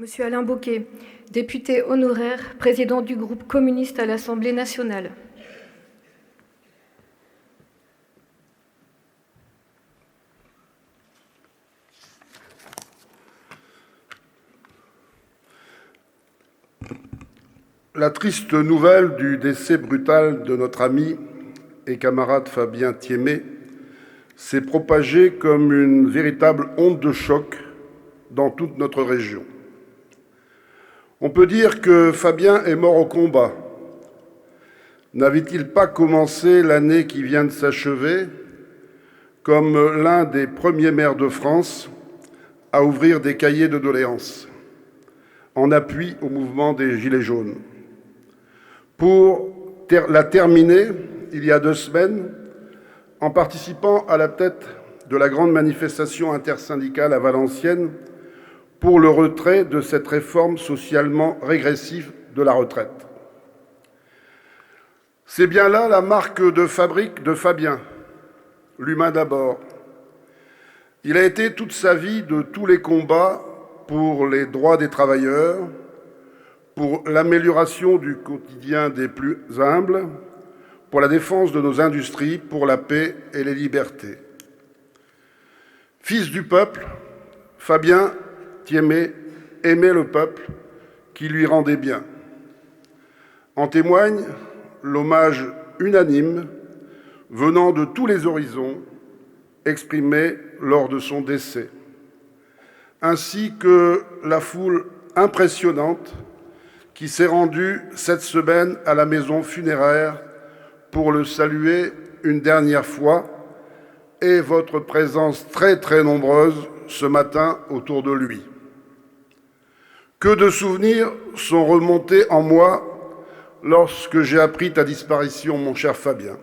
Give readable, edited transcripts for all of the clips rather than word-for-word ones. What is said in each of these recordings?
Monsieur Alain Bocquet, député honoraire, président du groupe communiste à l'Assemblée nationale. La triste nouvelle du décès brutal de notre ami et camarade Fabien Thiémet s'est propagée comme une véritable onde de choc dans toute notre région. On peut dire que Fabien est mort au combat. N'avait-il pas commencé l'année qui vient de s'achever comme l'un des premiers maires de France à ouvrir des cahiers de doléances en appui au mouvement des Gilets jaunes? Pour la terminer, il y a 2 semaines, en participant à la tête de la grande manifestation intersyndicale à Valenciennes pour le retrait de cette réforme socialement régressive de la retraite. C'est bien là la marque de fabrique de Fabien, l'humain d'abord. Il a été toute sa vie de tous les combats pour les droits des travailleurs, pour l'amélioration du quotidien des plus humbles, pour la défense de nos industries, pour la paix et les libertés. Fils du peuple, Fabien Thiémet aimait le peuple qui lui rendait bien. En témoigne l'hommage unanime venant de tous les horizons exprimé lors de son décès, ainsi que la foule impressionnante qui s'est rendue cette semaine à la maison funéraire pour le saluer une dernière fois, et votre présence très nombreuse ce matin autour de lui. Que de souvenirs sont remontés en moi lorsque j'ai appris ta disparition, mon cher Fabien.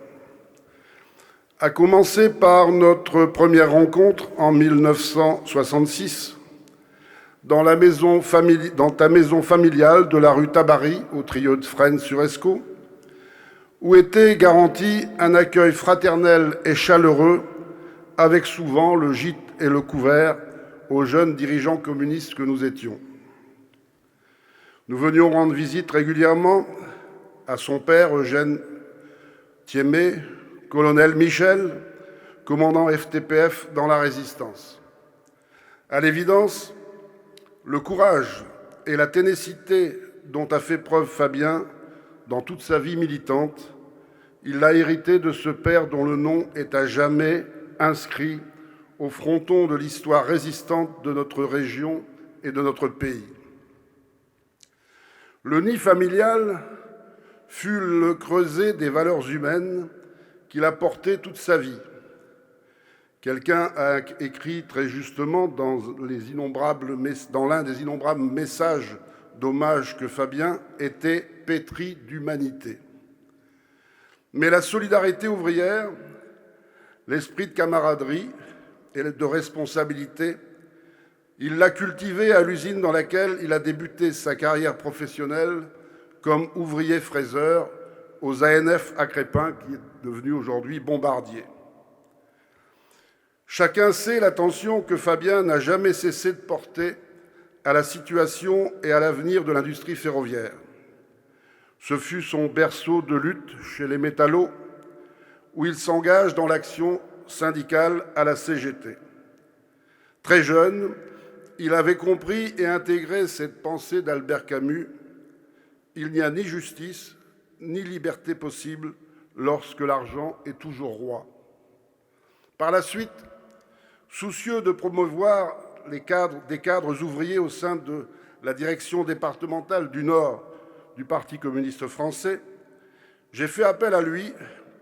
À commencer par notre première rencontre en 1966, dans ta maison familiale de la rue Tabary, au Trio de Fresnes-sur-Escaut, où était garanti un accueil fraternel et chaleureux, avec souvent le gîte et le couvert aux jeunes dirigeants communistes que nous étions. Nous venions rendre visite régulièrement à son père, Eugène Thiémet, colonel Michel, commandant FTPF dans la Résistance. À l'évidence, le courage et la ténacité dont a fait preuve Fabien dans toute sa vie militante, il l'a hérité de ce père dont le nom est à jamais inscrit au fronton de l'histoire résistante de notre région et de notre pays. Le nid familial fut le creuset des valeurs humaines qu'il a portées toute sa vie. Quelqu'un a écrit très justement dans l'un des innombrables messages d'hommage que Fabien était pétri d'humanité. Mais la solidarité ouvrière, l'esprit de camaraderie et de responsabilité, il l'a cultivé à l'usine dans laquelle il a débuté sa carrière professionnelle comme ouvrier fraiseur aux ANF à Crespin, qui est devenu aujourd'hui Bombardier. Chacun sait l'attention que Fabien n'a jamais cessé de porter à la situation et à l'avenir de l'industrie ferroviaire. Ce fut son berceau de lutte chez les métallos, où il s'engage dans l'action syndicale à la CGT. Très jeune, il avait compris et intégré cette pensée d'Albert Camus : il n'y a ni justice ni liberté possible lorsque l'argent est toujours roi. Par la suite, soucieux de promouvoir des cadres ouvriers au sein de la direction départementale du Nord du Parti communiste français, j'ai fait appel à lui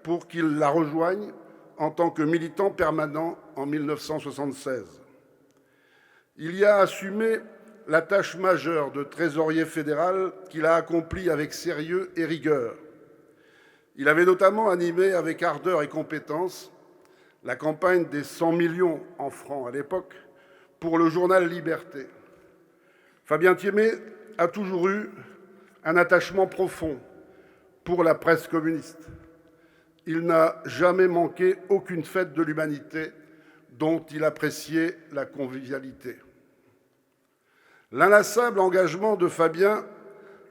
pour qu'il la rejoigne en tant que militant permanent en 1976. Il y a assumé la tâche majeure de trésorier fédéral qu'il a accomplie avec sérieux et rigueur. Il avait notamment animé avec ardeur et compétence la campagne des 100 millions en francs à l'époque pour le journal Liberté. Fabien Thiémet a toujours eu un attachement profond pour la presse communiste. Il n'a jamais manqué aucune fête de l'humanité dont il appréciait la convivialité. L'inlassable engagement de Fabien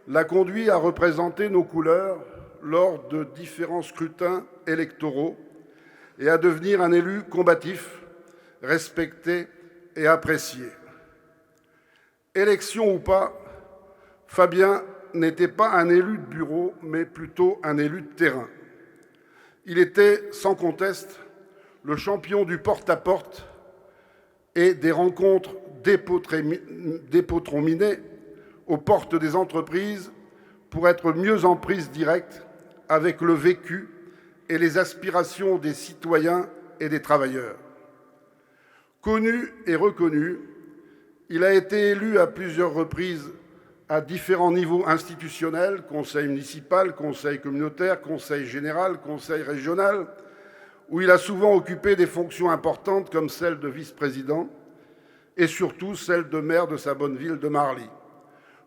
l'a conduit à représenter nos couleurs lors de différents scrutins électoraux et à devenir un élu combatif, respecté et apprécié. Élection ou pas, Fabien n'était pas un élu de bureau, mais plutôt un élu de terrain. Il était, sans conteste, le champion du porte-à-porte et des rencontres dépôtrominées aux portes des entreprises pour être mieux en prise directe avec le vécu et les aspirations des citoyens et des travailleurs. Connu et reconnu, il a été élu à plusieurs reprises à différents niveaux institutionnels, conseil municipal, conseil communautaire, conseil général, conseil régional, où il a souvent occupé des fonctions importantes comme celle de vice-président et surtout celle de maire de sa bonne ville de Marly.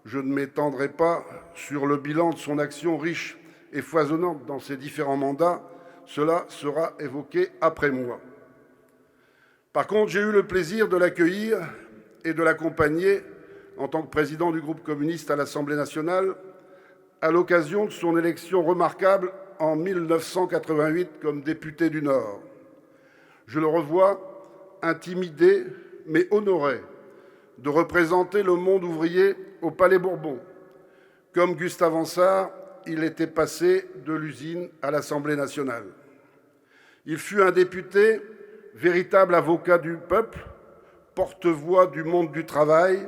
Je ne m'étendrai pas sur le bilan de son action riche et foisonnante dans ses différents mandats, cela sera évoqué après moi. Par contre, j'ai eu le plaisir de l'accueillir et de l'accompagner en tant que président du groupe communiste à l'Assemblée nationale à l'occasion de son élection remarquable en 1988 comme député du Nord. Je le revois intimidé mais honoré de représenter le monde ouvrier au Palais Bourbon. Comme Gustave Ansart, il était passé de l'usine à l'Assemblée nationale. Il fut un député, véritable avocat du peuple, porte-voix du monde du travail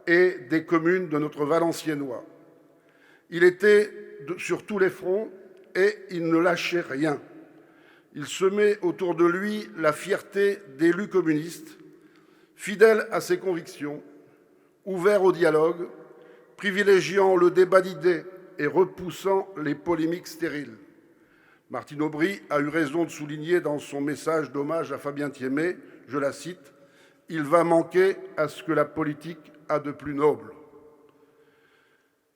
et des communes de notre Valenciennois. Il était sur tous les fronts et il ne lâchait rien. Il semait autour de lui la fierté d'élus communistes, fidèle à ses convictions, ouvert au dialogue, privilégiant le débat d'idées et repoussant les polémiques stériles. Martine Aubry a eu raison de souligner dans son message d'hommage à Fabien Thiémet, je la cite, « Il va manquer à ce que la politique a de plus noble ».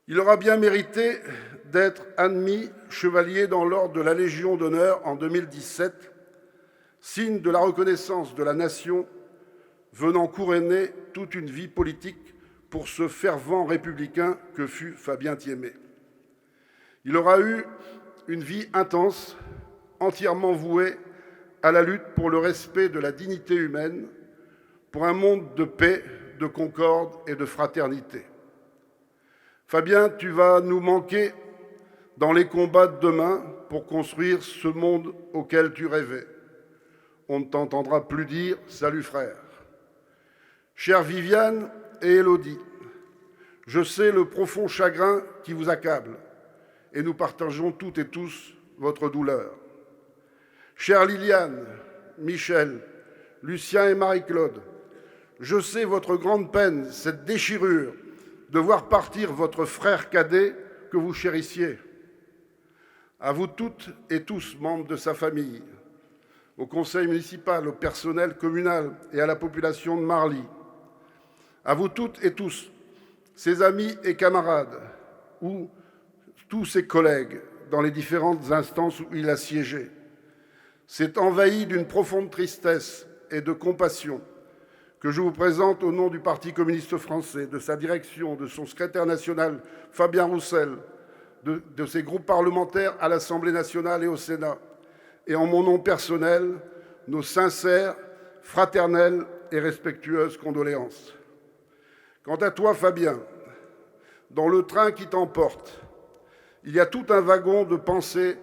Il aura bien mérité d'être admis chevalier dans l'ordre de la Légion d'honneur en 2017, signe de la reconnaissance de la nation venant couronner toute une vie politique pour ce fervent républicain que fut Fabien Thiémet. Il aura eu une vie intense, entièrement vouée à la lutte pour le respect de la dignité humaine, pour un monde de paix, de concorde et de fraternité. Fabien, tu vas nous manquer dans les combats de demain pour construire ce monde auquel tu rêvais. On ne t'entendra plus dire « Salut frère ». Chères Viviane et Élodie, je sais le profond chagrin qui vous accable et nous partageons toutes et tous votre douleur. Chères Liliane, Michel, Lucien et Marie-Claude, je sais votre grande peine, cette déchirure de voir partir votre frère cadet que vous chérissiez. À vous toutes et tous, membres de sa famille, au conseil municipal, au personnel communal et à la population de Marly, à vous toutes et tous, ses amis et camarades, ou tous ses collègues dans les différentes instances où il a siégé, c'est envahi d'une profonde tristesse et de compassion que je vous présente au nom du Parti communiste français, de sa direction, de son secrétaire national Fabien Roussel, de ses groupes parlementaires à l'Assemblée nationale et au Sénat, et en mon nom personnel, nos sincères, fraternelles et respectueuses condoléances. Quant à toi, Fabien, dans le train qui t'emporte, il y a tout un wagon de pensées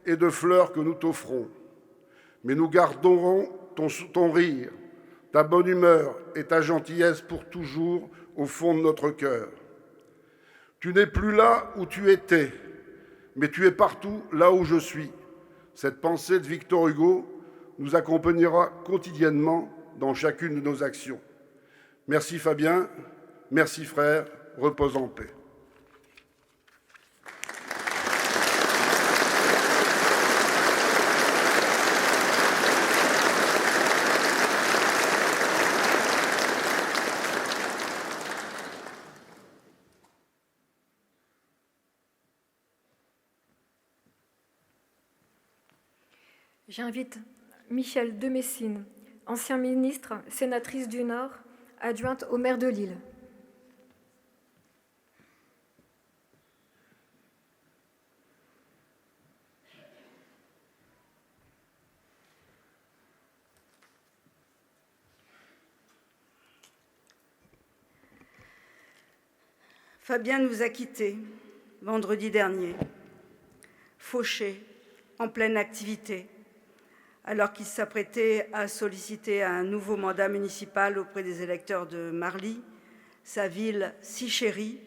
et de fleurs que nous t'offrons. Mais nous garderons ton rire, ta bonne humeur et ta gentillesse pour toujours au fond de notre cœur. Tu n'es plus là où tu étais, mais tu es partout là où je suis. Cette pensée de Victor Hugo nous accompagnera quotidiennement dans chacune de nos actions. Merci Fabien, merci frère, repose en paix. J'invite Michèle de Messine, ancien ministre, sénatrice du Nord, adjointe au maire de Lille. Fabien nous a quittés vendredi dernier, fauché, en pleine activité, alors qu'il s'apprêtait à solliciter un nouveau mandat municipal auprès des électeurs de Marly, sa ville si chérie,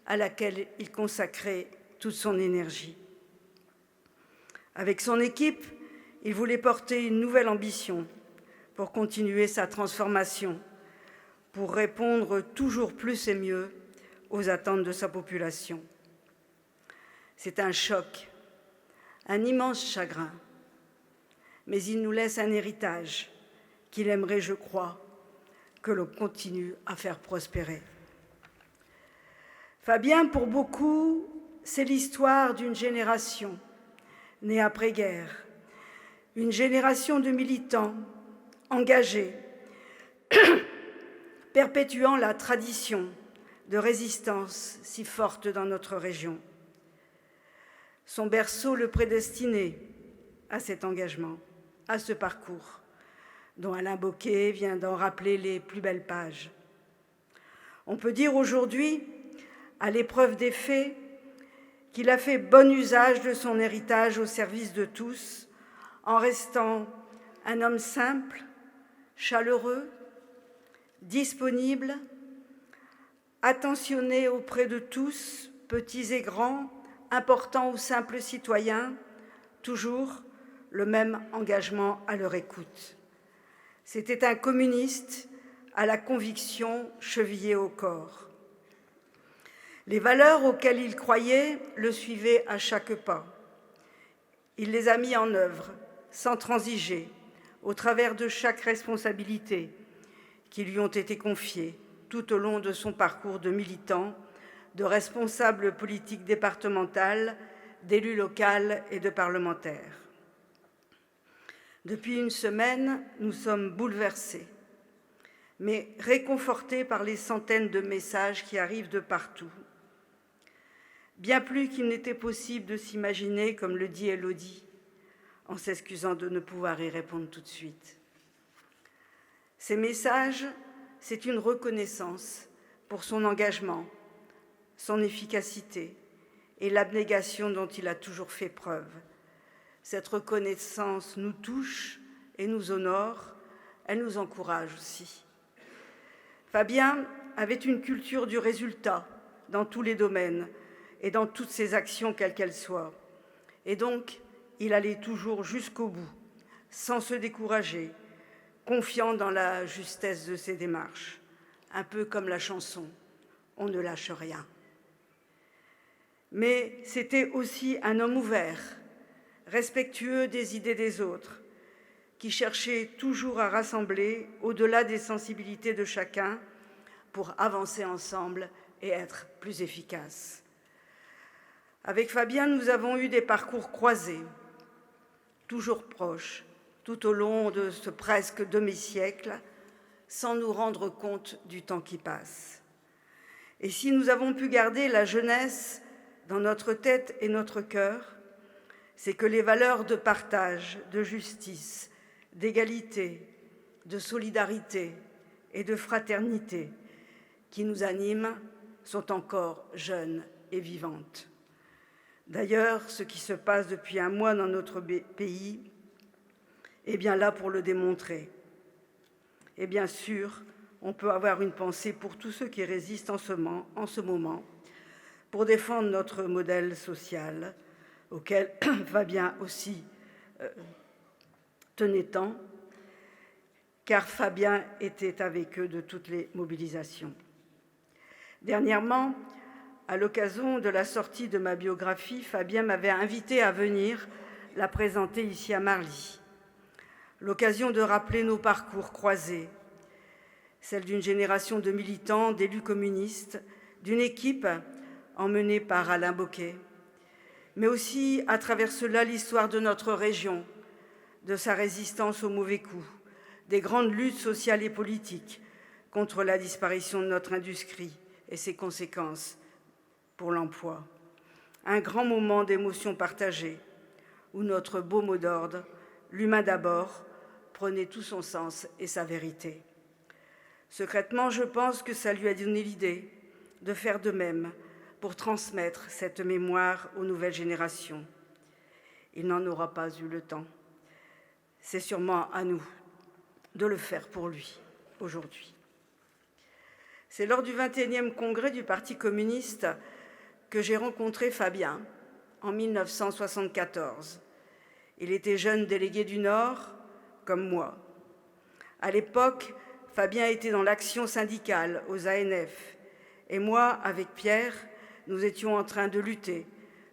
à laquelle il consacrait toute son énergie. Avec son équipe, il voulait porter une nouvelle ambition pour continuer sa transformation, pour répondre toujours plus et mieux aux attentes de sa population. C'est un choc, un immense chagrin, mais il nous laisse un héritage qu'il aimerait, je crois, que l'on continue à faire prospérer. Fabien, pour beaucoup, c'est l'histoire d'une génération née après-guerre, une génération de militants engagés, perpétuant la tradition de résistance si forte dans notre région. Son berceau le prédestinait à cet engagement, à ce parcours, dont Alain Bocquet vient d'en rappeler les plus belles pages. On peut dire aujourd'hui, à l'épreuve des faits, qu'il a fait bon usage de son héritage au service de tous, en restant un homme simple, chaleureux, disponible, attentionné auprès de tous, petits et grands, importants ou simples citoyens, toujours le même engagement à leur écoute. C'était un communiste à la conviction chevillée au corps. Les valeurs auxquelles il croyait le suivaient à chaque pas. Il les a mis en œuvre, sans transiger, au travers de chaque responsabilité qui lui ont été confiées tout au long de son parcours de militant, de responsable politique départemental, d'élu local et de parlementaire. Depuis une semaine, nous sommes bouleversés, mais réconfortés par les centaines de messages qui arrivent de partout. Bien plus qu'il n'était possible de s'imaginer, comme le dit Élodie, en s'excusant de ne pouvoir y répondre tout de suite. Ces messages, c'est une reconnaissance pour son engagement, son efficacité et l'abnégation dont il a toujours fait preuve. Cette reconnaissance nous touche et nous honore, elle nous encourage aussi. Fabien avait une culture du résultat dans tous les domaines et dans toutes ses actions, quelles qu'elles soient. Et donc, il allait toujours jusqu'au bout, sans se décourager, confiant dans la justesse de ses démarches, un peu comme la chanson « On ne lâche rien ». Mais c'était aussi un homme ouvert, respectueux des idées des autres, qui cherchait toujours à rassembler au-delà des sensibilités de chacun pour avancer ensemble et être plus efficaces. Avec Fabien, nous avons eu des parcours croisés, toujours proches, tout au long de ce presque demi-siècle, sans nous rendre compte du temps qui passe. Et si nous avons pu garder la jeunesse dans notre tête et notre cœur, c'est que les valeurs de partage, de justice, d'égalité, de solidarité et de fraternité qui nous animent sont encore jeunes et vivantes. D'ailleurs, ce qui se passe depuis un mois dans notre pays est bien là pour le démontrer. Et bien sûr, on peut avoir une pensée pour tous ceux qui résistent en ce moment, pour défendre notre modèle social, auquel Fabien aussi tenait tant, car Fabien était avec eux de toutes les mobilisations. Dernièrement, à l'occasion de la sortie de ma biographie, Fabien m'avait invité à venir la présenter ici à Marly. L'occasion de rappeler nos parcours croisés, celle d'une génération de militants, d'élus communistes, d'une équipe emmenée par Alain Bocquet, mais aussi à travers cela l'histoire de notre région, de sa résistance aux mauvais coups, des grandes luttes sociales et politiques contre la disparition de notre industrie et ses conséquences pour l'emploi. Un grand moment d'émotion partagée, où notre beau mot d'ordre, l'humain d'abord, prenait tout son sens et sa vérité. Secrètement, je pense que ça lui a donné l'idée de faire de même pour transmettre cette mémoire aux nouvelles générations. Il n'en aura pas eu le temps. C'est sûrement à nous de le faire pour lui aujourd'hui. C'est lors du 21e congrès du Parti communiste que j'ai rencontré Fabien en 1974. Il était jeune délégué du Nord, comme moi. À l'époque, Fabien était dans l'action syndicale aux ANF et moi, avec Pierre, nous étions en train de lutter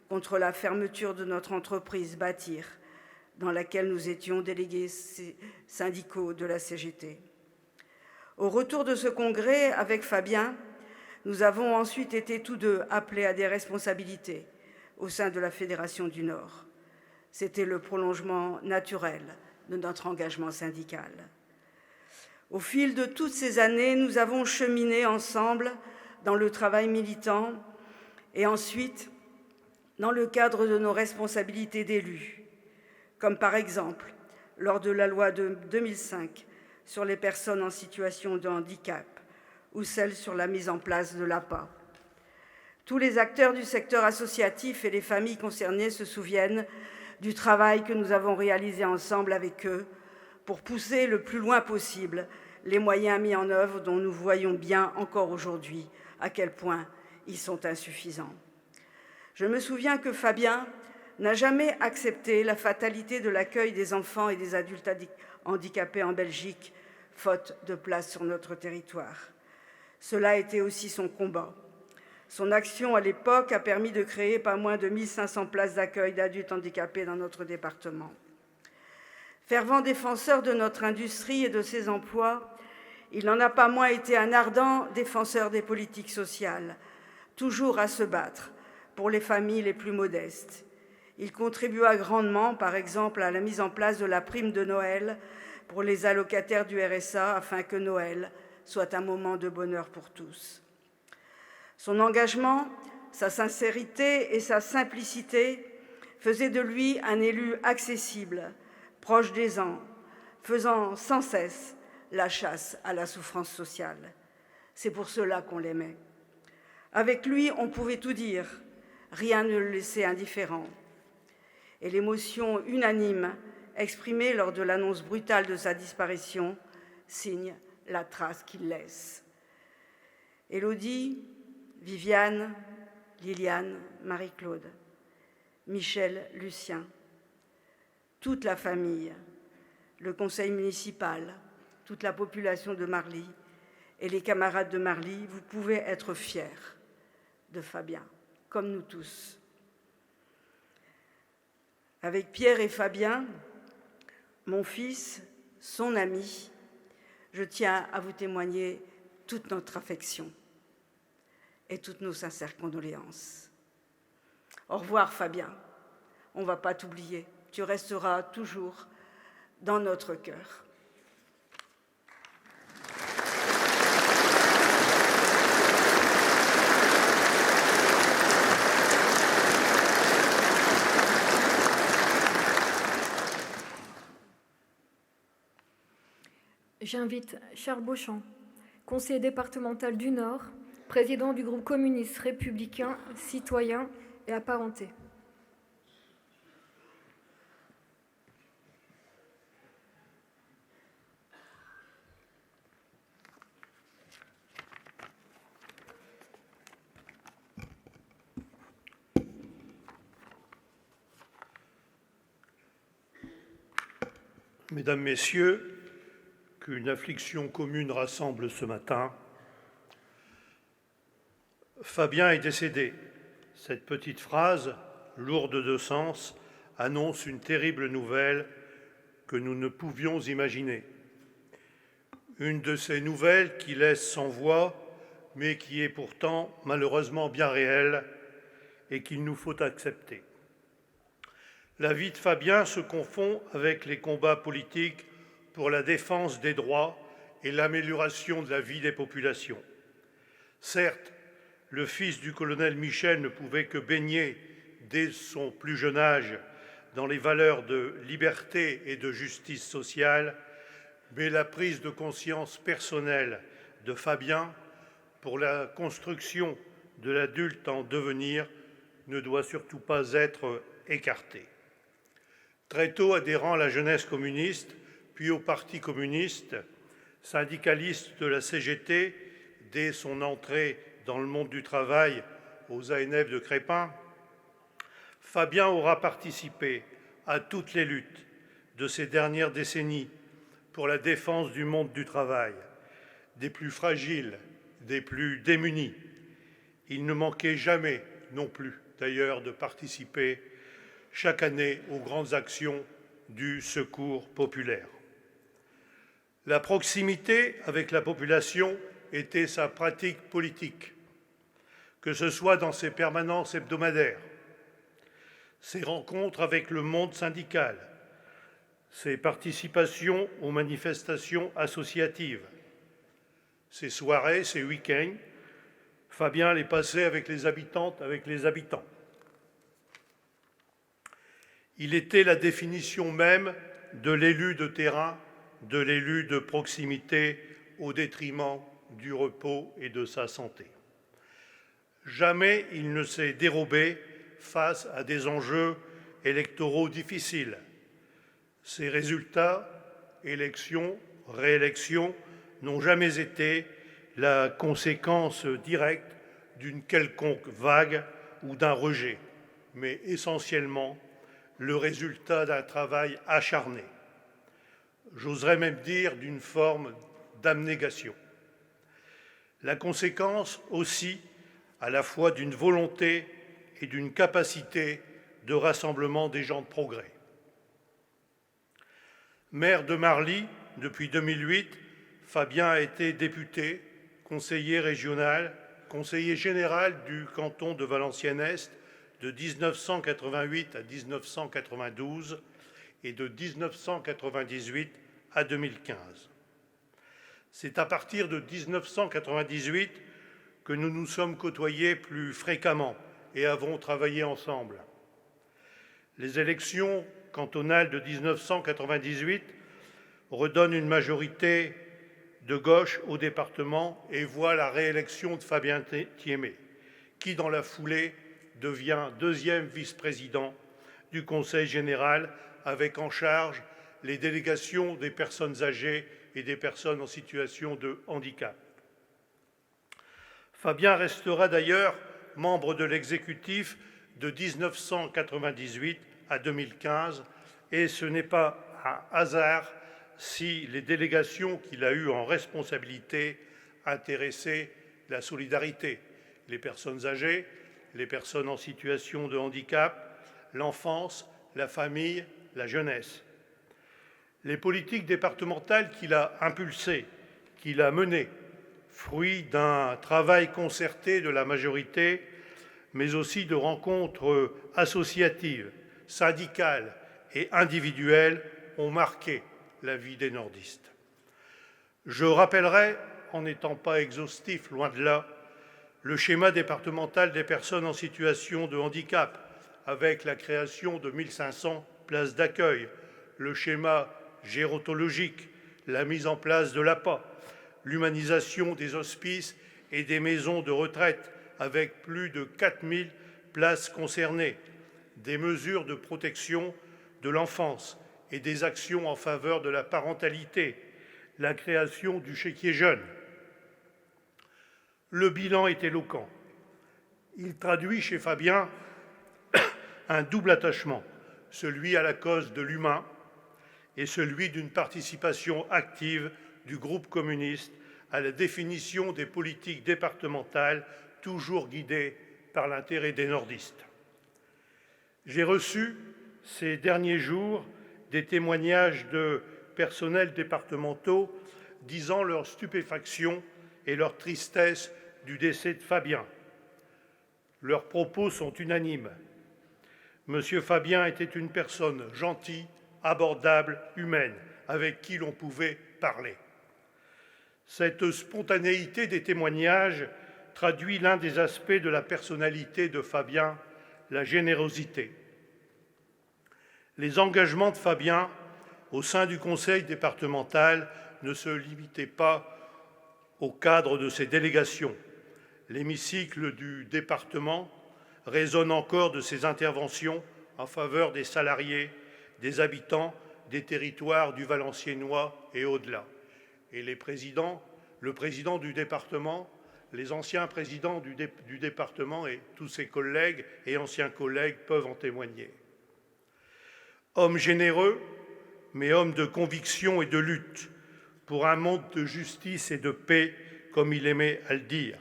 contre la fermeture de notre entreprise Bâtir, dans laquelle nous étions délégués syndicaux de la CGT. Au retour de ce congrès, avec Fabien, nous avons ensuite été tous deux appelés à des responsabilités au sein de la Fédération du Nord. C'était le prolongement naturel de notre engagement syndical. Au fil de toutes ces années, nous avons cheminé ensemble dans le travail militant et ensuite dans le cadre de nos responsabilités d'élus, comme par exemple lors de la loi de 2005 sur les personnes en situation de handicap ou celle sur la mise en place de l'APA. Tous les acteurs du secteur associatif et les familles concernées se souviennent du travail que nous avons réalisé ensemble avec eux pour pousser le plus loin possible les moyens mis en œuvre dont nous voyons bien encore aujourd'hui à quel point ils sont insuffisants. Je me souviens que Fabien n'a jamais accepté la fatalité de l'accueil des enfants et des adultes handicapés en Belgique, faute de place sur notre territoire. Cela a été aussi son combat. Son action à l'époque a permis de créer pas moins de 1500 places d'accueil d'adultes handicapés dans notre département. Fervent défenseur de notre industrie et de ses emplois, il n'en a pas moins été un ardent défenseur des politiques sociales, toujours à se battre pour les familles les plus modestes. Il contribua grandement, par exemple, à la mise en place de la prime de Noël pour les allocataires du RSA, afin que Noël soit un moment de bonheur pour tous. Son engagement, sa sincérité et sa simplicité faisaient de lui un élu accessible, proche des gens, faisant sans cesse la chasse à la souffrance sociale. C'est pour cela qu'on l'aimait. Avec lui, on pouvait tout dire, rien ne le laissait indifférent. Et l'émotion unanime exprimée lors de l'annonce brutale de sa disparition signe la trace qu'il laisse. Élodie, Viviane, Liliane, Marie-Claude, Michel, Lucien, toute la famille, le conseil municipal, toute la population de Marly et les camarades de Marly, vous pouvez être fiers de Fabien, comme nous tous. Avec Pierre et Fabien, mon fils, son ami, je tiens à vous témoigner toute notre affection et toutes nos sincères condoléances. Au revoir Fabien, on ne va pas t'oublier, tu resteras toujours dans notre cœur. J'invite Charles Beauchamp, conseiller départemental du Nord, président du groupe communiste républicain, citoyen et apparenté. Mesdames, Messieurs, qu'une affliction commune rassemble ce matin. Fabien est décédé. Cette petite phrase, lourde de sens, annonce une terrible nouvelle que nous ne pouvions imaginer. Une de ces nouvelles qui laisse sans voix, mais qui est pourtant malheureusement bien réelle et qu'il nous faut accepter. La vie de Fabien se confond avec les combats politiques pour la défense des droits et l'amélioration de la vie des populations. Certes, le fils du colonel Michel ne pouvait que baigner dès son plus jeune âge dans les valeurs de liberté et de justice sociale, mais la prise de conscience personnelle de Fabien pour la construction de l'adulte en devenir ne doit surtout pas être écarté. Très tôt adhérant à la jeunesse communiste, puis au Parti communiste, syndicaliste de la CGT dès son entrée dans le monde du travail aux ANF de Crespin, Fabien aura participé à toutes les luttes de ces dernières décennies pour la défense du monde du travail, des plus fragiles, des plus démunis. Il ne manquait jamais non plus, d'ailleurs, de participer chaque année aux grandes actions du secours populaire. La proximité avec la population était sa pratique politique, que ce soit dans ses permanences hebdomadaires, ses rencontres avec le monde syndical, ses participations aux manifestations associatives, ses soirées, ses week-ends. Fabien les passait avec les habitantes, avec les habitants. Il était la définition même de l'élu de terrain, de l'élu de proximité, au détriment du repos et de sa santé. Jamais il ne s'est dérobé face à des enjeux électoraux difficiles. Ces résultats, élections, réélections, n'ont jamais été la conséquence directe d'une quelconque vague ou d'un rejet, mais essentiellement le résultat d'un travail acharné. J'oserais même dire d'une forme d'abnégation. La conséquence aussi à la fois d'une volonté et d'une capacité de rassemblement des gens de progrès. Maire de Marly depuis 2008, Fabien a été député, conseiller régional, conseiller général du canton de Valenciennes-Est de 1988 à 1992 et de 1998 à 2015. C'est à partir de 1998 que nous nous sommes côtoyés plus fréquemment et avons travaillé ensemble. Les élections cantonales de 1998 redonnent une majorité de gauche au département et voient la réélection de Fabien Thiémé, qui, dans la foulée, devient deuxième vice-président du Conseil général avec en charge les délégations des personnes âgées et des personnes en situation de handicap. Fabien restera d'ailleurs membre de l'exécutif de 1998 à 2015 et ce n'est pas un hasard si les délégations qu'il a eues en responsabilité intéressaient la solidarité, les personnes âgées, les personnes en situation de handicap, l'enfance, la famille, la jeunesse. Les politiques départementales qu'il a impulsées, qu'il a menées, fruit d'un travail concerté de la majorité, mais aussi de rencontres associatives, syndicales et individuelles, ont marqué la vie des nordistes. Je rappellerai, en n'étant pas exhaustif, loin de là, le schéma départemental des personnes en situation de handicap, avec la création de 1500 places d'accueil, le schéma gérontologique, la mise en place de l'APA, l'humanisation des hospices et des maisons de retraite, avec plus de 4000 places concernées, des mesures de protection de l'enfance et des actions en faveur de la parentalité, la création du chéquier jeune. Le bilan est éloquent. Il traduit chez Fabien un double attachement, celui à la cause de l'humain et celui d'une participation active du groupe communiste à la définition des politiques départementales, toujours guidées par l'intérêt des nordistes. J'ai reçu ces derniers jours des témoignages de personnels départementaux disant leur stupéfaction et leur tristesse du décès de Fabien. Leurs propos sont unanimes. Monsieur Fabien était une personne gentille, abordable, humaine, avec qui l'on pouvait parler. Cette spontanéité des témoignages traduit l'un des aspects de la personnalité de Fabien, la générosité. Les engagements de Fabien au sein du conseil départemental ne se limitaient pas au cadre de ses délégations, l'hémicycle du département résonne encore de ses interventions en faveur des salariés, des habitants, des territoires du Valenciennois et au-delà. Et le président du département, les anciens présidents du département et tous ses collègues et anciens collègues peuvent en témoigner. Homme généreux, mais homme de conviction et de lutte pour un monde de justice et de paix, comme il aimait à le dire.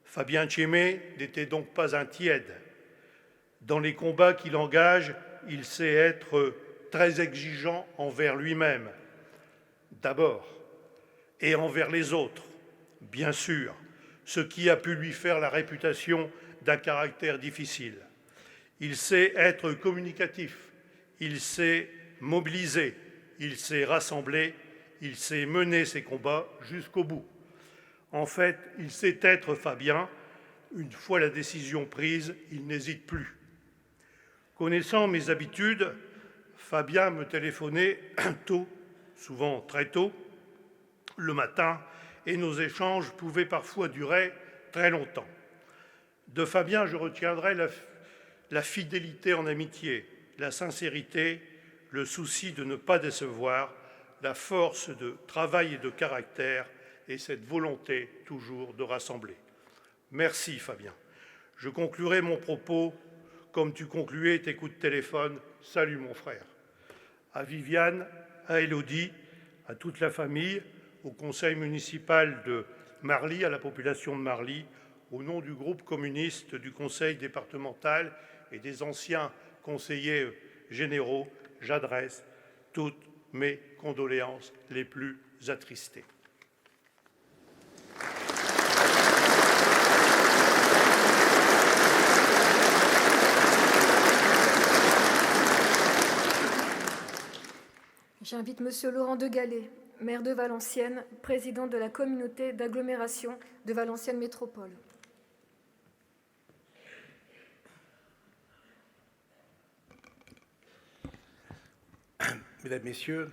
Fabien Thiémé n'était donc pas un tiède. Dans les combats qu'il engage, il sait être très exigeant envers lui-même, d'abord, et envers les autres, bien sûr, ce qui a pu lui faire la réputation d'un caractère difficile. Il sait être communicatif, il sait mobiliser, il sait rassembler, il sait mener ses combats jusqu'au bout. En fait, il sait être Fabien. Une fois la décision prise, il n'hésite plus. Connaissant mes habitudes, Fabien me téléphonait tôt, souvent très tôt, le matin, et nos échanges pouvaient parfois durer très longtemps. De Fabien, je retiendrai la fidélité en amitié, la sincérité, le souci de ne pas décevoir, la force de travail et de caractère, et cette volonté toujours de rassembler. Merci Fabien. Je conclurai mon propos comme tu concluais tes coups de téléphone. Salut mon frère. À Viviane, à Élodie, à toute la famille, au conseil municipal de Marly, à la population de Marly, au nom du groupe communiste, du conseil départemental et des anciens conseillers généraux, j'adresse toutes mes condoléances les plus attristées. J'invite Monsieur Laurent de Gallet, maire de Valenciennes, président de la communauté d'agglomération de Valenciennes Métropole. Mesdames, Messieurs,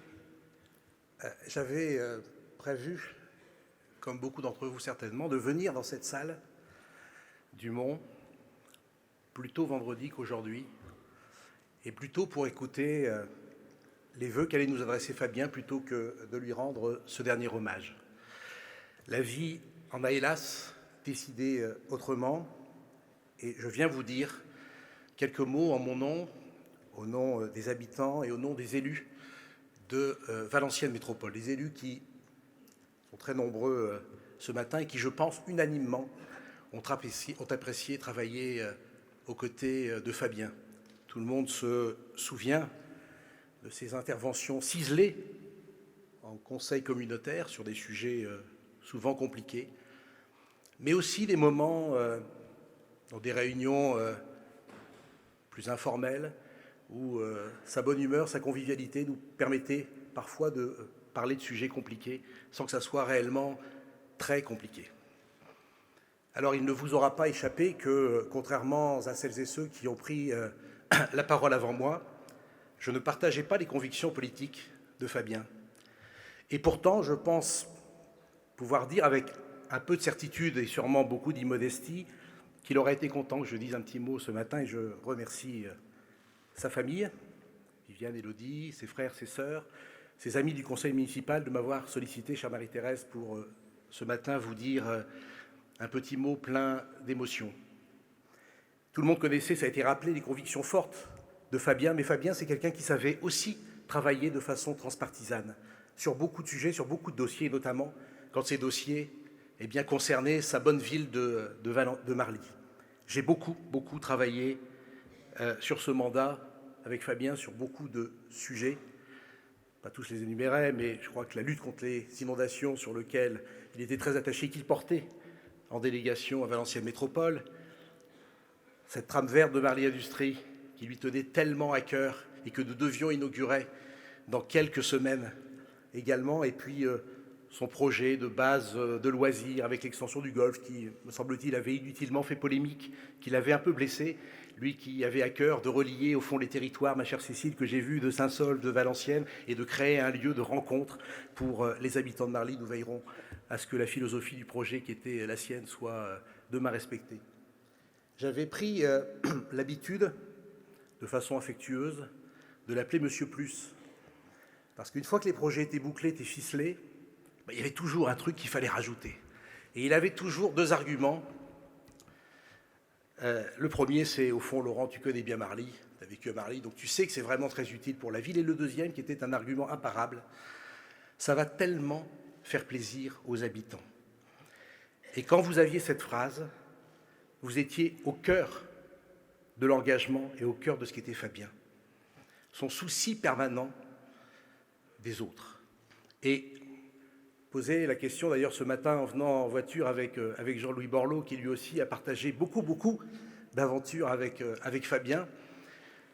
j'avais prévu, comme beaucoup d'entre vous certainement, de venir dans cette salle du Mont plus tôt vendredi qu'aujourd'hui, et plutôt pour écouter les vœux qu'allait nous adresser Fabien plutôt que de lui rendre ce dernier hommage. La vie en a hélas décidé autrement, et je viens vous dire quelques mots en mon nom, au nom des habitants et au nom des élus de Valenciennes Métropole, des élus qui sont très nombreux ce matin et qui, je pense, unanimement ont apprécié travailler aux côtés de Fabien. Tout le monde se souvient de ses interventions ciselées en conseil communautaire sur des sujets souvent compliqués, mais aussi des moments dans des réunions plus informelles où sa bonne humeur, sa convivialité nous permettaient parfois de parler de sujets compliqués sans que ça soit réellement très compliqué. Alors il ne vous aura pas échappé que, contrairement à celles et ceux qui ont pris la parole avant moi, je ne partageais pas les convictions politiques de Fabien. Et pourtant, je pense pouvoir dire avec un peu de certitude et sûrement beaucoup d'immodestie qu'il aurait été content que je dise un petit mot ce matin, et je remercie sa famille, Viviane, Élodie, ses frères, ses sœurs, ses amis du conseil municipal de m'avoir sollicité, chère Marie-Thérèse, pour ce matin vous dire un petit mot plein d'émotion. Tout le monde connaissait, ça a été rappelé, les convictions fortes de Fabien, mais Fabien, c'est quelqu'un qui savait aussi travailler de façon transpartisane sur beaucoup de sujets, sur beaucoup de dossiers, et notamment quand ces dossiers concernaient sa bonne ville de Marly. J'ai beaucoup travaillé sur ce mandat avec Fabien sur beaucoup de sujets. Pas tous les énumérer, mais je crois que la lutte contre les inondations, sur lequel il était très attaché, qu'il portait en délégation à Valenciennes Métropole, cette trame verte de Marly Industrie qui lui tenait tellement à cœur et que nous devions inaugurer dans quelques semaines également, et puis son projet de base de loisirs avec l'extension du golf qui, me semble-t-il, avait inutilement fait polémique, qui l'avait un peu blessé, lui qui avait à cœur de relier au fond les territoires, ma chère Cécile, que j'ai vue de Saint-Saulve, de Valenciennes, et de créer un lieu de rencontre pour les habitants de Marly. Nous veillerons à ce que la philosophie du projet qui était la sienne soit demain respectée. J'avais pris l'habitude, de façon affectueuse, de l'appeler Monsieur Plus. Parce qu'une fois que les projets étaient bouclés, étaient ficelés, il y avait toujours un truc qu'il fallait rajouter. Et il avait toujours 2 arguments. Le premier, c'est, au fond, Laurent, tu connais bien Marly, tu as vécu à Marly, donc tu sais que c'est vraiment très utile pour la ville. Et le deuxième, qui était un argument imparable, ça va tellement faire plaisir aux habitants. Et quand vous aviez cette phrase, vous étiez au cœur de l'engagement et au cœur de ce qu'était Fabien. Son souci permanent des autres. Et poser la question, d'ailleurs, ce matin, en venant en voiture avec Jean-Louis Borloo, qui lui aussi a partagé beaucoup d'aventures avec Fabien,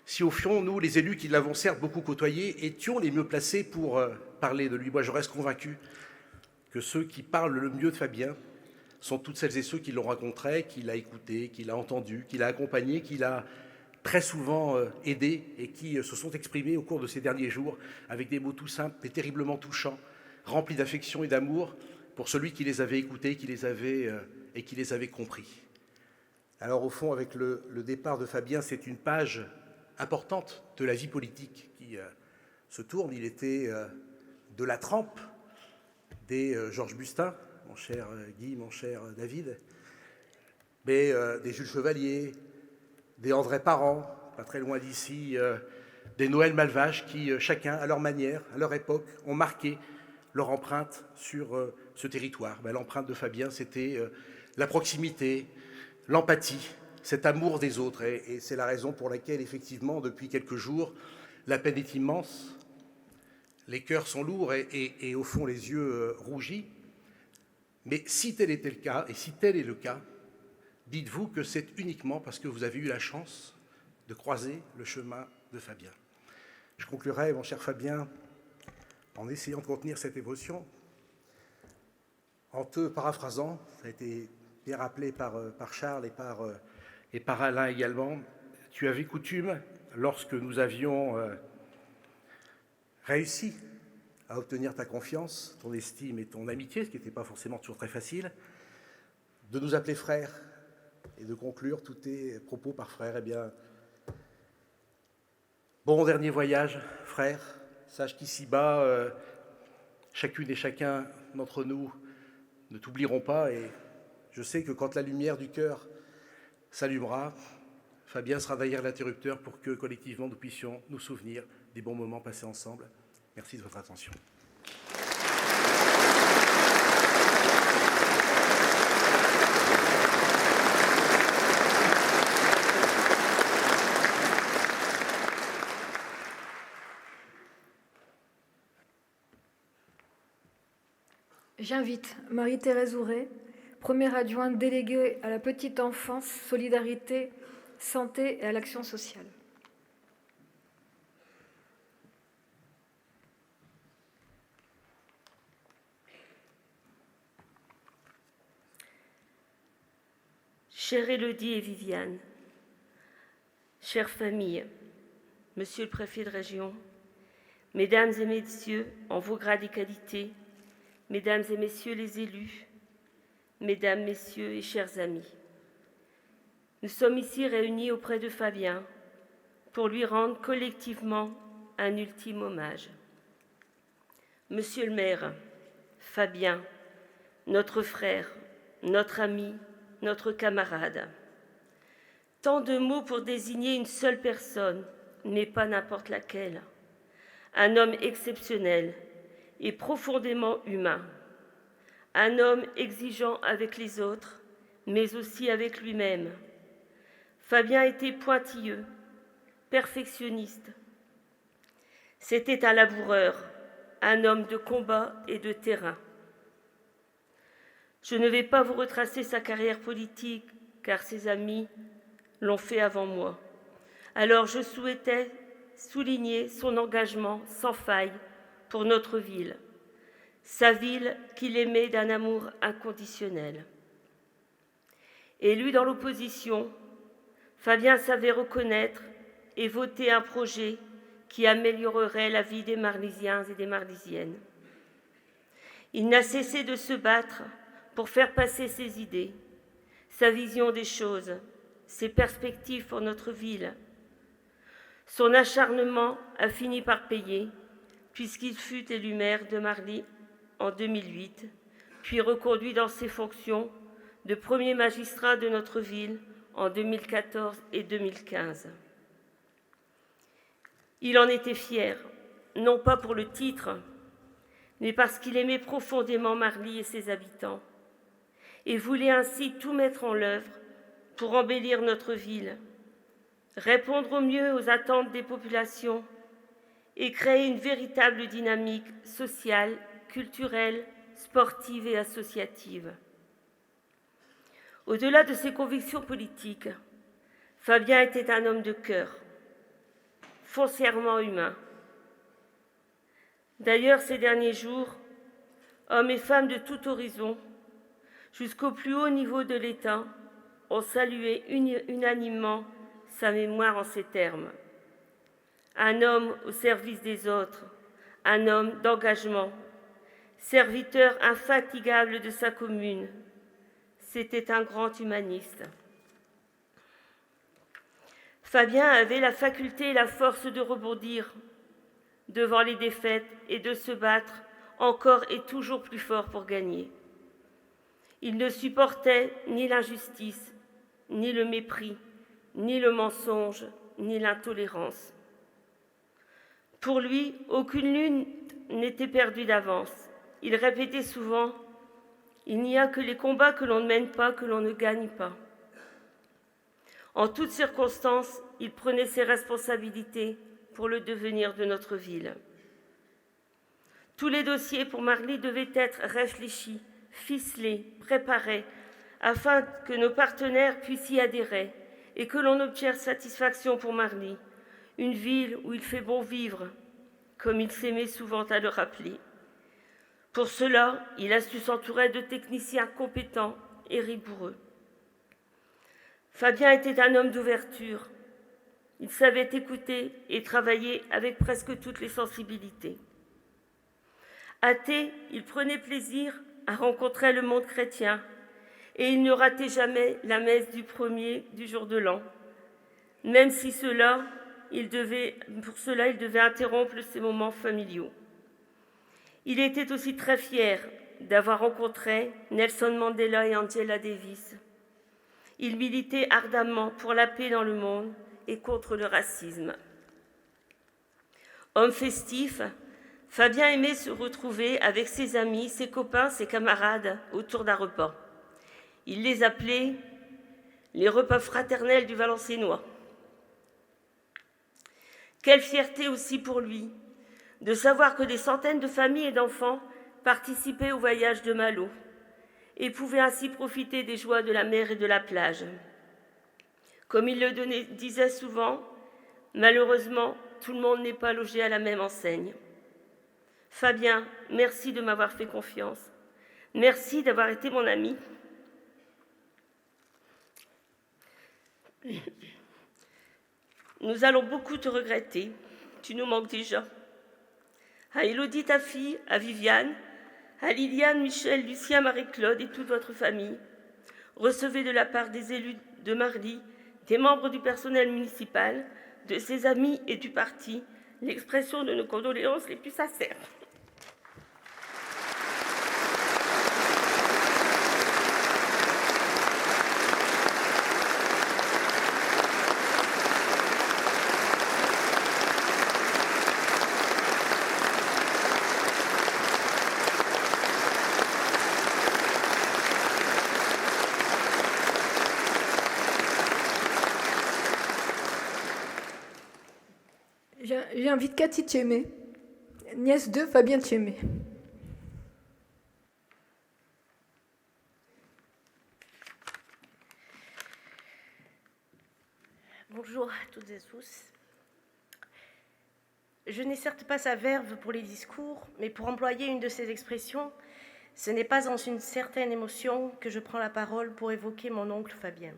si au fond, nous, les élus qui l'avons certes beaucoup côtoyé, étions les mieux placés pour parler de lui. Moi, je reste convaincu que ceux qui parlent le mieux de Fabien sont toutes celles et ceux qui l'ont rencontré, qui l'a écouté, qui l'a entendu, qui l'a accompagné, qui l'a très souvent aidé et qui se sont exprimés au cours de ces derniers jours avec des mots tout simples mais terriblement touchants, remplis d'affection et d'amour pour celui qui les avait écoutés, qui les avait compris. Alors au fond, avec le départ de Fabien, c'est une page importante de la vie politique qui se tourne. Il était de la trempe des Georges Bustin, mon cher Guy, mon cher David, mais des Jules Chevalier, des André Parent, pas très loin d'ici, des Noël Malvache qui, chacun, à leur manière, à leur époque, ont marqué leur empreinte sur ce territoire. L'empreinte de Fabien, c'était la proximité, l'empathie, cet amour des autres. Et c'est la raison pour laquelle, effectivement, depuis quelques jours, la peine est immense, les cœurs sont lourds et au fond, les yeux rougis. Mais si tel était le cas, et si tel est le cas, dites-vous que c'est uniquement parce que vous avez eu la chance de croiser le chemin de Fabien. Je conclurai, mon cher Fabien, en essayant de contenir cette émotion, en te paraphrasant, ça a été bien rappelé par Charles et par Alain également, tu avais coutume, lorsque nous avions réussi à obtenir ta confiance, ton estime et ton amitié, ce qui n'était pas forcément toujours très facile, de nous appeler frères et de conclure tous tes propos par frère. Eh bien, bon dernier voyage, frère. Sache qu'ici-bas, chacune et chacun d'entre nous ne t'oublieront pas. Et je sais que quand la lumière du cœur s'allumera, Fabien sera derrière l'interrupteur pour que, collectivement, nous puissions nous souvenir des bons moments passés ensemble. Merci de votre attention. J'invite Marie-Thérèse Ouret, première adjointe déléguée à la petite enfance, solidarité, santé et à l'action sociale. Chère Élodie et Viviane, chère famille, Monsieur le préfet de région, Mesdames et Messieurs, en vos grades et qualités, Mesdames et Messieurs les élus, Mesdames, Messieurs et chers amis, nous sommes ici réunis auprès de Fabien pour lui rendre collectivement un ultime hommage. Monsieur le maire, Fabien, notre frère, notre ami, notre camarade. Tant de mots pour désigner une seule personne, mais pas n'importe laquelle. Un homme exceptionnel et profondément humain. Un homme exigeant avec les autres, mais aussi avec lui-même. Fabien était pointilleux, perfectionniste. C'était un laboureur, un homme de combat et de terrain. Je ne vais pas vous retracer sa carrière politique, car ses amis l'ont fait avant moi. Alors je souhaitais souligner son engagement sans faille pour notre ville, sa ville qu'il aimait d'un amour inconditionnel. Élu dans l'opposition, Fabien savait reconnaître et voter un projet qui améliorerait la vie des Marlysiens et des Marlysiennes. Il n'a cessé de se battre pour faire passer ses idées, sa vision des choses, ses perspectives pour notre ville. Son acharnement a fini par payer, puisqu'il fut élu maire de Marly en 2008, puis reconduit dans ses fonctions de premier magistrat de notre ville en 2014 et 2015. Il en était fier, non pas pour le titre, mais parce qu'il aimait profondément Marly et ses habitants, et voulait ainsi tout mettre en œuvre pour embellir notre ville, répondre au mieux aux attentes des populations et créer une véritable dynamique sociale, culturelle, sportive et associative. Au-delà de ses convictions politiques, Fabien était un homme de cœur, foncièrement humain. D'ailleurs, ces derniers jours, hommes et femmes de tout horizon, jusqu'au plus haut niveau de l'État, ont salué unanimement sa mémoire en ces termes. Un homme au service des autres, un homme d'engagement, serviteur infatigable de sa commune. C'était un grand humaniste. Fabien avait la faculté et la force de rebondir devant les défaites et de se battre encore et toujours plus fort pour gagner. Il ne supportait ni l'injustice, ni le mépris, ni le mensonge, ni l'intolérance. Pour lui, aucune lutte n'était perdue d'avance. Il répétait souvent « Il n'y a que les combats que l'on ne mène pas, que l'on ne gagne pas ». En toutes circonstances, il prenait ses responsabilités pour le devenir de notre ville. Tous les dossiers pour Marly devaient être réfléchis, ficelés, préparés, afin que nos partenaires puissent y adhérer et que l'on obtienne satisfaction pour Marly, une ville où il fait bon vivre, comme il s'aimait souvent à le rappeler. Pour cela, il a su s'entourer de techniciens compétents et rigoureux. Fabien était un homme d'ouverture. Il savait écouter et travailler avec presque toutes les sensibilités. Athée, il prenait plaisir à rencontrer le monde chrétien et il ne ratait jamais la messe du premier du jour de l'an, même si pour cela il devait interrompre ses moments familiaux. Il était aussi très fier d'avoir rencontré Nelson Mandela et Angela Davis. Il militait ardemment pour la paix dans le monde et contre le racisme. Homme festif, Fabien aimait se retrouver avec ses amis, ses copains, ses camarades autour d'un repas. Il les appelait les repas fraternels du Valenciennois. Quelle fierté aussi pour lui de savoir que des centaines de familles et d'enfants participaient au voyage de Malo et pouvaient ainsi profiter des joies de la mer et de la plage. Comme il le disait souvent, malheureusement, tout le monde n'est pas logé à la même enseigne. Fabien, merci de m'avoir fait confiance. Merci d'avoir été mon ami. Nous allons beaucoup te regretter. Tu nous manques déjà. À Élodie, ta fille, à Viviane, à Liliane, Michel, Lucien, Marie-Claude et toute votre famille, recevez de la part des élus de Marly, des membres du personnel municipal, de ses amis et du parti, l'expression de nos condoléances les plus sincères. J'invite Cathy Tchémé, nièce de Fabien Tchémé. Bonjour à toutes et tous. Je n'ai certes pas sa verve pour les discours, mais pour employer une de ses expressions, ce n'est pas dans une certaine émotion que je prends la parole pour évoquer mon oncle Fabien.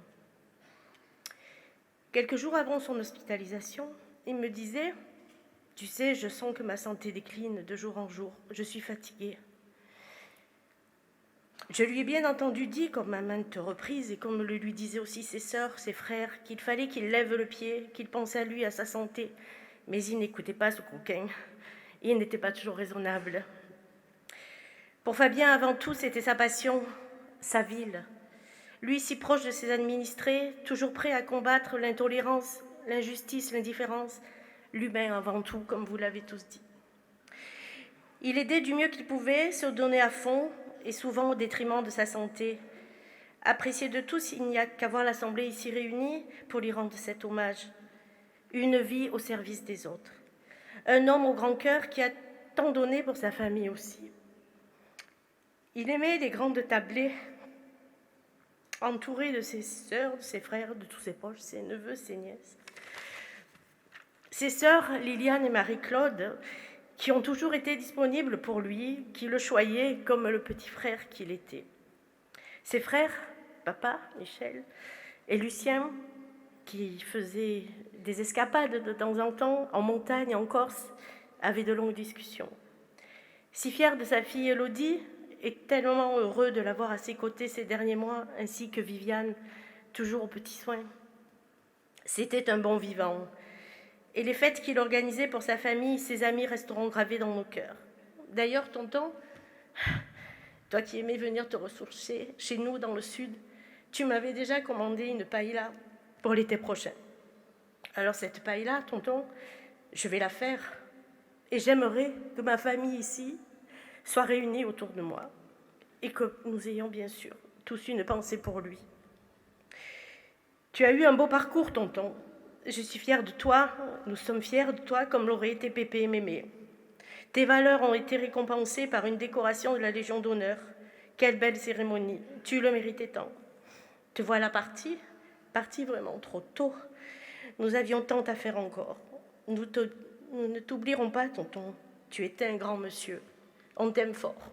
Quelques jours avant son hospitalisation, il me disait « Tu sais, je sens que ma santé décline de jour en jour. Je suis fatigué. Je lui ai bien entendu dire, comme à maintes reprises, et comme le lui disaient aussi ses sœurs, ses frères, qu'il fallait qu'il lève le pied, qu'il pense à lui, à sa santé. Mais il n'écoutait pas ce coquin. Il n'était pas toujours raisonnable. Pour Fabien, avant tout, c'était sa passion, sa ville. Lui, si proche de ses administrés, toujours prêt à combattre l'intolérance, l'injustice, l'indifférence, l'humain avant tout, comme vous l'avez tous dit. Il aidait du mieux qu'il pouvait, se donnait à fond, et souvent au détriment de sa santé. Apprécié de tous, il n'y a qu'à voir l'Assemblée ici réunie pour lui rendre cet hommage. Une vie au service des autres. Un homme au grand cœur qui a tant donné pour sa famille aussi. Il aimait les grandes tablées, entouré de ses sœurs, de ses frères, de tous ses proches, ses neveux, ses nièces. Ses sœurs, Liliane et Marie-Claude, qui ont toujours été disponibles pour lui, qui le choyaient comme le petit frère qu'il était. Ses frères, papa, Michel, et Lucien, qui faisaient des escapades de temps en temps, en montagne, en Corse, avaient de longues discussions. Si fier de sa fille Élodie, et tellement heureux de l'avoir à ses côtés ces derniers mois, ainsi que Viviane, toujours aux petits soins. C'était un bon vivant. Et les fêtes qu'il organisait pour sa famille, ses amis resteront gravés dans nos cœurs. D'ailleurs, tonton, toi qui aimais venir te ressourcer chez nous dans le sud, tu m'avais déjà commandé une paella pour l'été prochain. Alors cette paella, tonton, je vais la faire. Et j'aimerais que ma famille ici soit réunie autour de moi et que nous ayons bien sûr tous une pensée pour lui. Tu as eu un beau parcours, tonton. Je suis fière de toi, nous sommes fiers de toi comme l'auraient été Pépé et Mémé. Tes valeurs ont été récompensées par une décoration de la Légion d'honneur. Quelle belle cérémonie, tu le méritais tant. Te voilà parti vraiment trop tôt. Nous avions tant à faire encore. Nous ne t'oublierons pas, tonton. Tu étais un grand monsieur. On t'aime fort.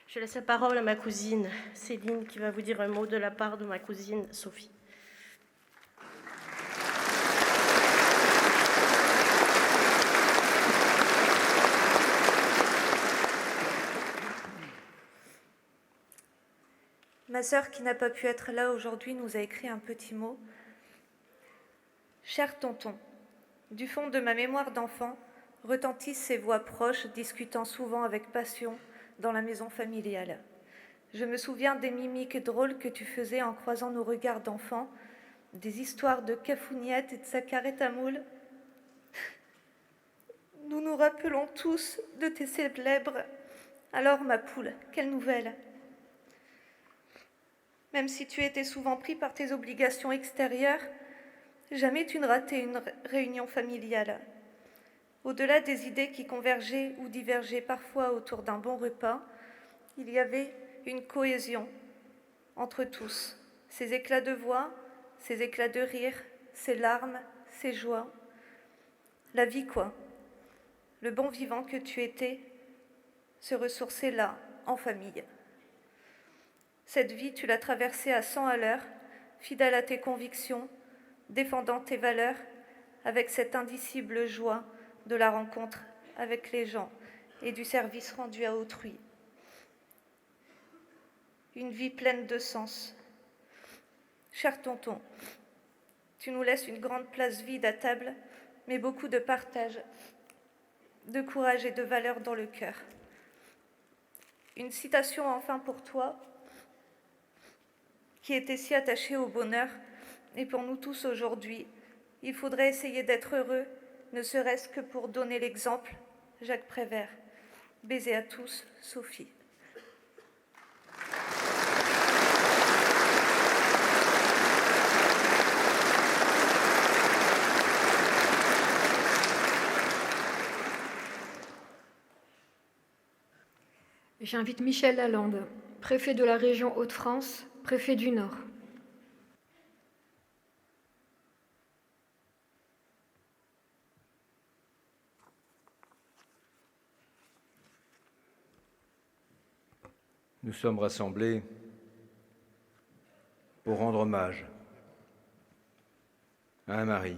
Je laisse la parole à ma cousine Céline qui va vous dire un mot de la part de ma cousine Sophie. Ma sœur, qui n'a pas pu être là aujourd'hui, nous a écrit un petit mot. Cher tonton, du fond de ma mémoire d'enfant, retentissent ces voix proches discutant souvent avec passion dans la maison familiale. Je me souviens des mimiques drôles que tu faisais en croisant nos regards d'enfants, des histoires de Cafouniette et de sa carrette à moule. Nous nous rappelons tous de tes célèbres. Alors, ma poule, quelle nouvelle? Même si tu étais souvent pris par tes obligations extérieures, jamais tu ne ratais une réunion familiale. Au-delà des idées qui convergeaient ou divergeaient parfois autour d'un bon repas, il y avait une cohésion entre tous. Ces éclats de voix, ces éclats de rire, ces larmes, ces joies. La vie, quoi. Le bon vivant que tu étais se ressourçait là, en famille. Cette vie, tu l'as traversée à 100 à l'heure, fidèle à tes convictions, défendant tes valeurs, avec cette indicible joie de la rencontre avec les gens et du service rendu à autrui. Une vie pleine de sens. Cher tonton, tu nous laisses une grande place vide à table, mais beaucoup de partage, de courage et de valeur dans le cœur. Une citation enfin pour toi, qui était si attaché au bonheur, et pour nous tous aujourd'hui, il faudrait essayer d'être heureux, ne serait-ce que pour donner l'exemple. Jacques Prévert. Baiser à tous, Sophie. J'invite Michel Lalande, préfet de la région Hauts-de-France, préfet du Nord. Nous sommes rassemblés pour rendre hommage à un mari,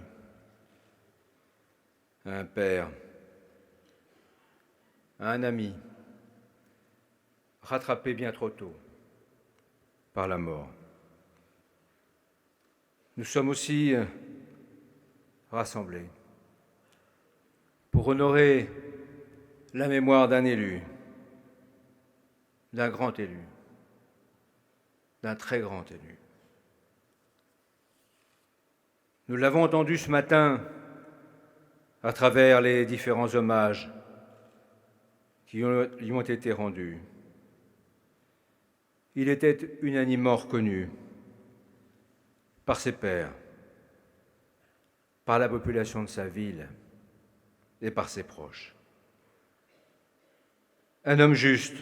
à un père, à un ami, rattrapé bien trop tôt par la mort. Nous sommes aussi rassemblés pour honorer la mémoire d'un élu, d'un grand élu, d'un très grand élu. Nous l'avons entendu ce matin à travers les différents hommages qui lui ont été rendus. Il était unanimement reconnu par ses pairs, par la population de sa ville et par ses proches. Un homme juste,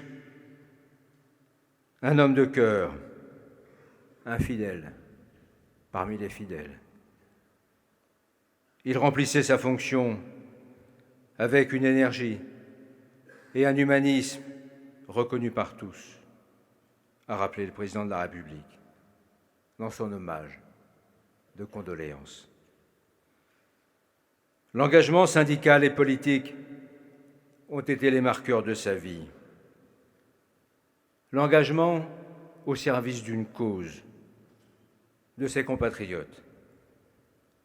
un homme de cœur, un fidèle parmi les fidèles. Il remplissait sa fonction avec une énergie et un humanisme reconnu par tous, a rappelé le président de la République dans son hommage de condoléances. L'engagement syndical et politique ont été les marqueurs de sa vie. L'engagement au service d'une cause, de ses compatriotes,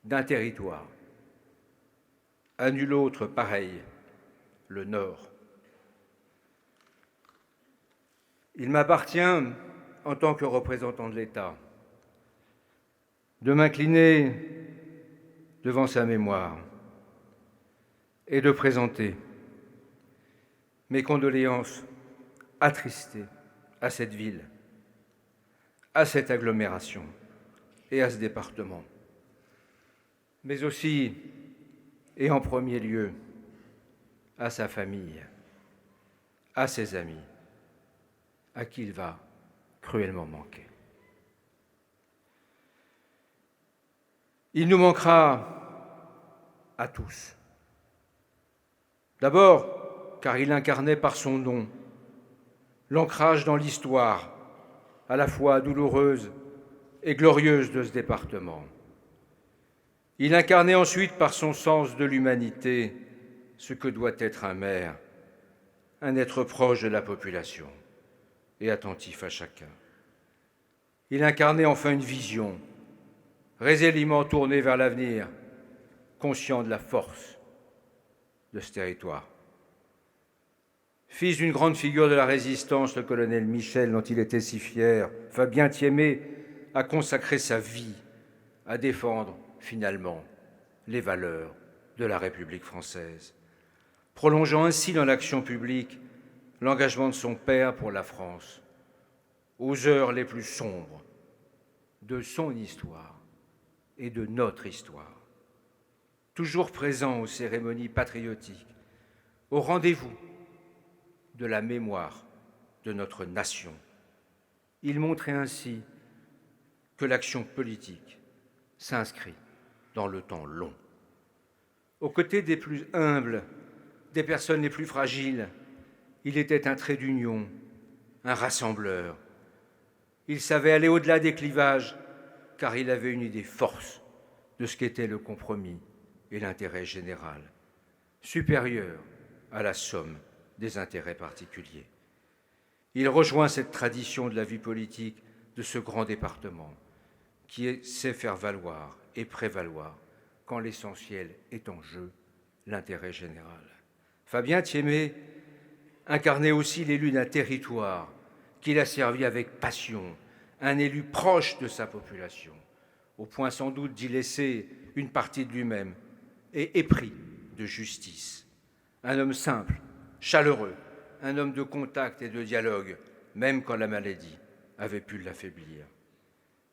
d'un territoire. À nul autre pareil, le Nord. Il m'appartient, en tant que représentant de l'État, de m'incliner devant sa mémoire et de présenter mes condoléances attristées à cette ville, à cette agglomération et à ce département, mais aussi et en premier lieu à sa famille, à ses amis, à qui il va cruellement manquer. Il nous manquera à tous. D'abord, car il incarnait par son nom l'ancrage dans l'histoire, à la fois douloureuse et glorieuse de ce département. Il incarnait ensuite par son sens de l'humanité ce que doit être un maire, un être proche de la population et attentif à chacun. Il incarnait enfin une vision, résolument tournée vers l'avenir, conscient de la force de ce territoire. Fils d'une grande figure de la résistance, le colonel Michel, dont il était si fier, Fabien Thiémet a consacré sa vie à défendre finalement les valeurs de la République française, prolongeant ainsi dans l'action publique l'engagement de son père pour la France, aux heures les plus sombres de son histoire et de notre histoire, toujours présent aux cérémonies patriotiques, au rendez-vous de la mémoire de notre nation. Il montrait ainsi que l'action politique s'inscrit dans le temps long. Aux côtés des plus humbles, des personnes les plus fragiles, il était un trait d'union, un rassembleur. Il savait aller au-delà des clivages, car il avait une idée force de ce qu'était le compromis et l'intérêt général, supérieur à la somme des intérêts particuliers. Il rejoint cette tradition de la vie politique de ce grand département qui sait faire valoir et prévaloir, quand l'essentiel est en jeu, l'intérêt général. Fabien Thiémet incarnait aussi l'élu d'un territoire qu'il a servi avec passion, un élu proche de sa population, au point sans doute d'y laisser une partie de lui-même et épris de justice. Un homme simple, chaleureux, un homme de contact et de dialogue, même quand la maladie avait pu l'affaiblir.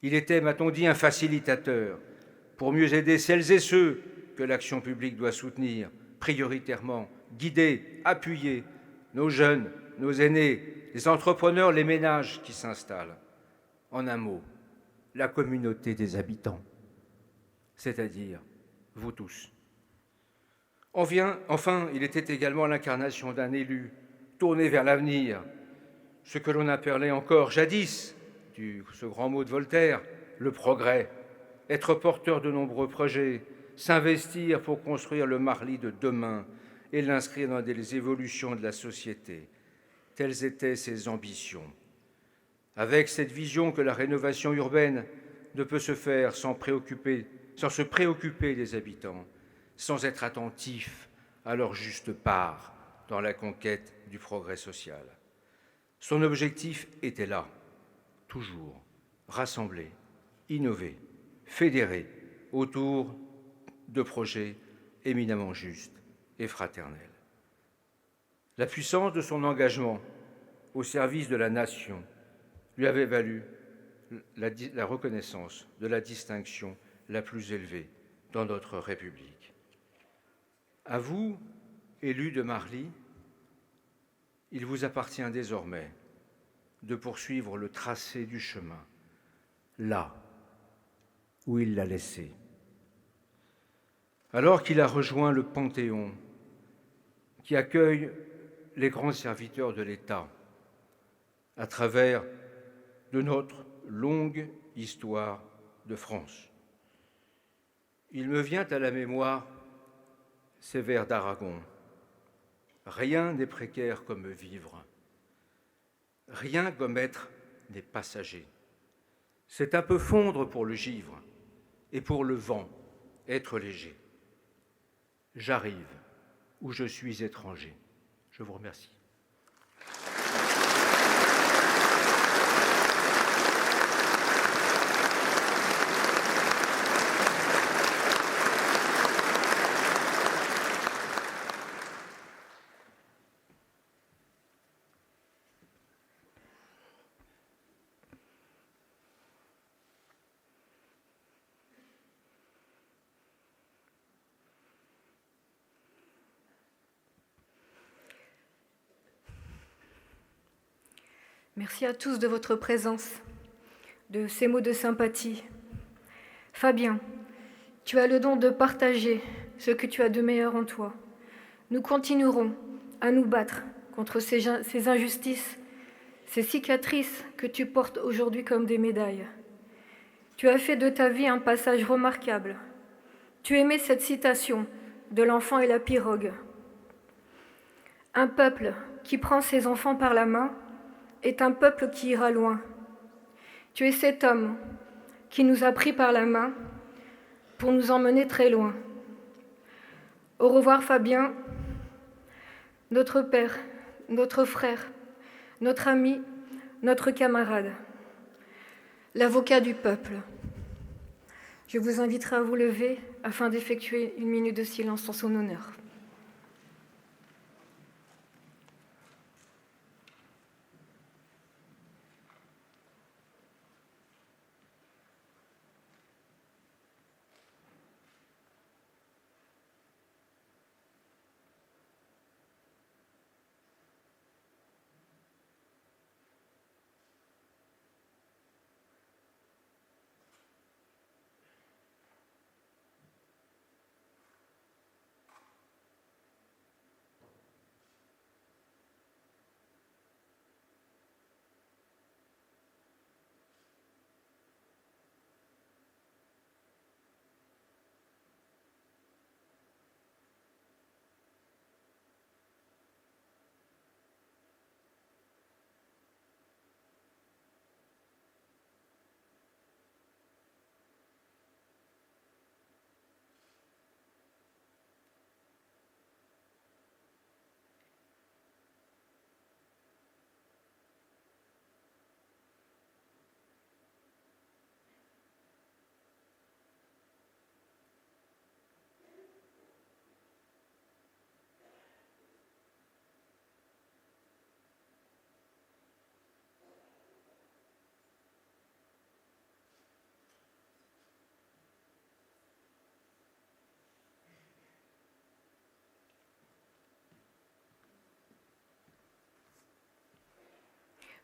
Il était, m'a-t-on dit, un facilitateur pour mieux aider celles et ceux que l'action publique doit soutenir, prioritairement, guider, appuyer nos jeunes, nos aînés, les entrepreneurs, les ménages qui s'installent. En un mot, la communauté des habitants, c'est-à-dire vous tous. Enfin, il était également l'incarnation d'un élu tourné vers l'avenir, ce que l'on appelait encore jadis, ce grand mot de Voltaire, le progrès, être porteur de nombreux projets, s'investir pour construire le Marly de demain et l'inscrire dans les évolutions de la société. Telles étaient ses ambitions. Avec cette vision que la rénovation urbaine ne peut se faire sans se préoccuper des habitants, sans être attentif à leur juste part dans la conquête du progrès social. Son objectif était là, toujours, rassembler, innover, fédérer autour de projets éminemment justes et fraternels. La puissance de son engagement au service de la nation lui avait valu la reconnaissance de la distinction la plus élevée dans notre République. À vous, élus de Marly, il vous appartient désormais de poursuivre le tracé du chemin, là où il l'a laissé. Alors qu'il a rejoint le Panthéon, qui accueille les grands serviteurs de l'État, à travers de notre longue histoire de France. Il me vient à la mémoire ces vers d'Aragon. Rien n'est précaire comme vivre. Rien comme être des passagers. C'est un peu fondre pour le givre et pour le vent être léger. J'arrive où je suis étranger. Je vous remercie. Merci à tous de votre présence, de ces mots de sympathie. Fabien, tu as le don de partager ce que tu as de meilleur en toi. Nous continuerons à nous battre contre ces injustices, ces cicatrices que tu portes aujourd'hui comme des médailles. Tu as fait de ta vie un passage remarquable. Tu aimais cette citation de l'enfant et la pirogue. Un peuple qui prend ses enfants par la main est un peuple qui ira loin. Tu es cet homme qui nous a pris par la main pour nous emmener très loin. Au revoir Fabien, notre père, notre frère, notre ami, notre camarade, l'avocat du peuple. Je vous inviterai à vous lever afin d'effectuer une minute de silence en son honneur.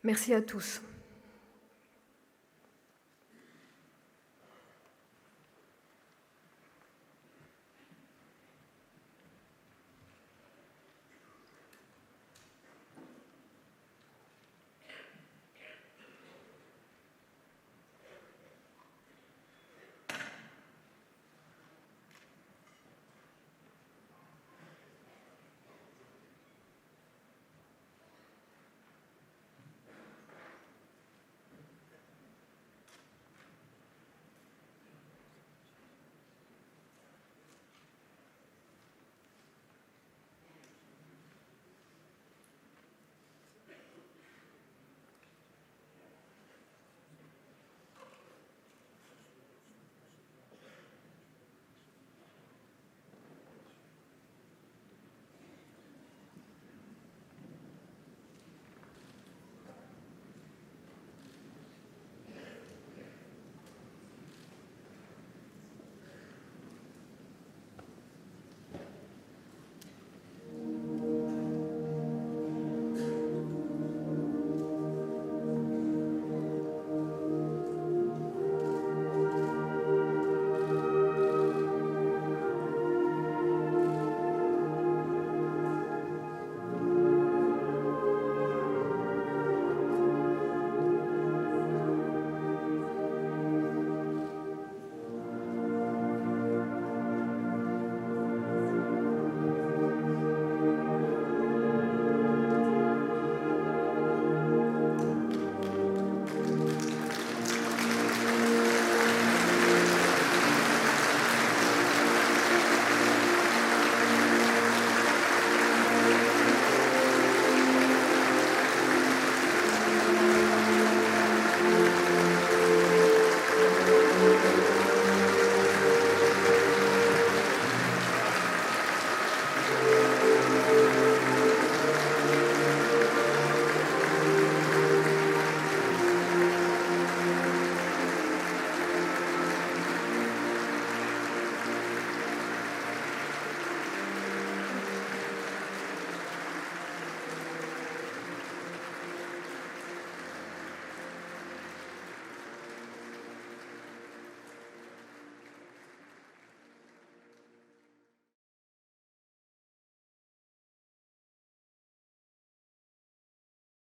Merci à tous.